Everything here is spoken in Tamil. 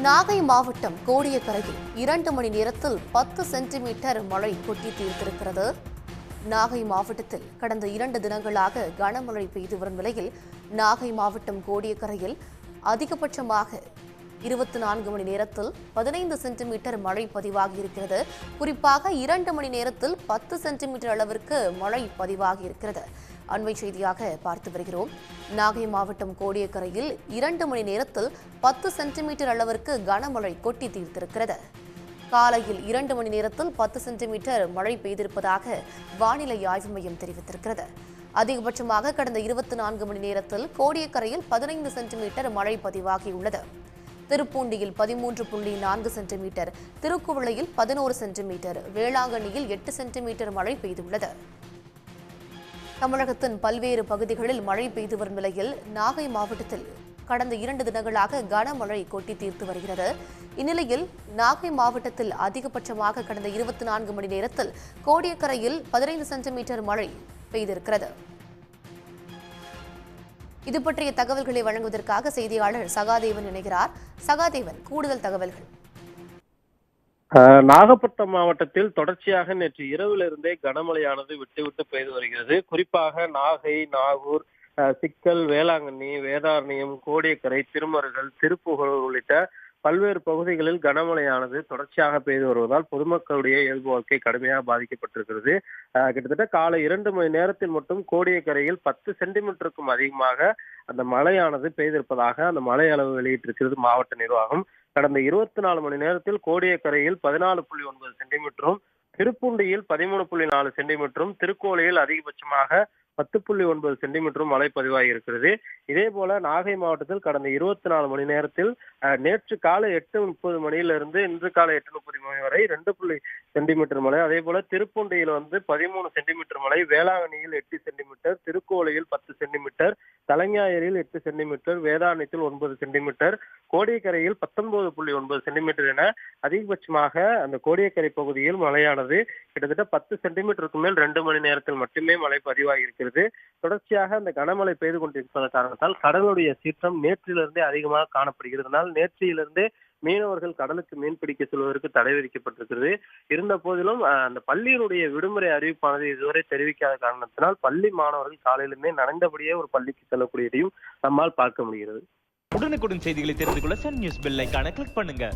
நாகை மாவட்டம் கோடியக்கரையில் 2 மணி நேரத்தில் 10 சென்டிமீட்டர் மழை கொட்டி தீர்த்திருக்கிறது. நாகை மாவட்டத்தில் கடந்த 2 தினங்களாக கனமழை பெய்து வரும் நிலையில் நாகை மாவட்டம் கோடியக்கரையில் அதிகபட்சமாக 24 மணி நேரத்தில் 15 சென்டிமீட்டர் மழை பதிவாகியிருக்கிறது. குறிப்பாக 2 மணி நேரத்தில் 10 சென்டிமீட்டர் அளவிற்கு மழை பதிவாகியிருக்கிறது. அண்மை செய்தியாக பார்த்து வருகிறோம். நாகை மாவட்டம் கோடியக்கரையில் 2 மணி நேரத்தில் 10 சென்டிமீட்டர் அளவிற்கு கனமழை கொட்டி தீர்த்திருக்கிறது. காலையில் 2 மணி நேரத்தில் 10 சென்டிமீட்டர் மழை பெய்திருப்பதாக வானிலை ஆய்வு மையம் தெரிவித்திருக்கிறது. அதிகபட்சமாக கடந்த 24 மணி நேரத்தில் கோடியக்கரையில் 15 சென்டிமீட்டர் மழை பதிவாகியுள்ளது. திருப்பூண்டியில் 13.4 சென்டிமீட்டர், திருக்குவளையில் 11 சென்டிமீட்டர், வேளாங்கண்ணியில் 8 சென்டிமீட்டர் மழை பெய்துள்ளது. தமிழகத்தின் பல்வேறு பகுதிகளில் மழை பெய்து வரும் நிலையில் நாகை மாவட்டத்தில் கடந்த 2 தினங்களாக கனமழை கொட்டி தீர்த்து வருகிறது. இந்நிலையில் நாகை மாவட்டத்தில் அதிகபட்சமாக கடந்த 24 மணி நேரத்தில் கோடியக்கரையில் 15 சென்டிமீட்டர் மழை பெய்திருக்கிறது. இது பற்றிய தகவல்களை வழங்குவதற்காக செய்தியாளர் சகாதேவன் இணைகிறார். சகாதேவன், கூடுதல் தகவல்கள். நாகப்பட்டினம் மாவட்டத்தில் தொடர்ச்சியாக நேற்று இரவிலிருந்தே கனமழையானது விட்டு பெய்து வருகிறது. குறிப்பாக நாகை, நாகூர், சிக்கல், வேளாங்கண்ணி, வேதாரண்யம், கோடியக்கரை, திருமருகல், திருப்புகழ் உள்ளிட்ட பல்வேறு பகுதிகளில் கனமழையானது தொடர்ச்சியாக பெய்து வருவதால் பொதுமக்களுடைய இயல்பு வாழ்க்கை கடுமையாக பாதிக்கப்பட்டிருக்கிறது. கிட்டத்தட்ட காலை 2 மணி நேரத்தில் மட்டும் கோடியக்கரையில் 10 சென்டிமீட்டருக்கும் அதிகமாக அந்த மழையானது பெய்திருப்பதாக அந்த மழை அளவு வெளியிட்டிருக்கிறது மாவட்ட நிர்வாகம். கடந்த 24 மணி நேரத்தில் கோடியக்கரையில் 14.9 சென்டிமீட்டரும், திருப்பூண்டியில் 13.4 சென்டிமீட்டரும், திருக்கோலையில் அதிகபட்சமாக 10.9 சென்டிமீட்டரும் மழை பதிவாகி இருக்கிறது. இதே போல நாகை மாவட்டத்தில் கடந்த 24 மணி நேரத்தில் நேற்று காலை 8:30 மணியிலிருந்து இன்று காலை 8:30 மணி வரை 2 சென்டிமீட்டர் மழை. அதே போல திருப்பூண்டியில் 13 சென்டிமீட்டர் மழை, வேளாங்கண்ணியில் 8 சென்டிமீட்டர், திருக்கோலையில் 10 சென்டிமீட்டர், தலைஞாயிறில் 8 சென்டிமீட்டர், வேதாரண்யத்தில் 9 சென்டிமீட்டர், கோடியக்கரையில் 19.9 சென்டிமீட்டர் என அதிகபட்சமாக அந்த கோடியக்கரை பகுதியில் மழையானது கிட்டத்தட்ட 10 சென்டிமீட்டருக்கு மேல் 2 மணி நேரத்தில் மட்டுமே மழை பதிவாகி இருக்கிறது. தொடர்ச்சியாக அந்த கனமழை பெய்து கொண்டிருப்பதன் காரணத்தால் கடலுடைய சீற்றம் நேற்றிலிருந்தே அதிகமாக காணப்படுகிறதுனால் நேற்றிலிருந்தே மீனவர்கள் கடலுக்கு மீன் பிடிக்க செல்வதற்கு தடை விதிக்கப்பட்டிருக்கிறது. இருந்த போதிலும் அந்த பள்ளியினுடைய விடுமுறை அறிவிப்பானது இதுவரை தெரிவிக்காத காரணத்தினால் பள்ளி மாணவர்கள் காலையிலிருந்தே நனைந்தபடியே ஒரு பள்ளிக்கு செல்லக்கூடியதையும் நம்மால் பார்க்க முடிகிறது. உடனுக்குடன் செய்திகளை தெரிந்து கொள்ள சன் நியூஸ் பெல் ஐகானை கிளிக் பண்ணுங்க.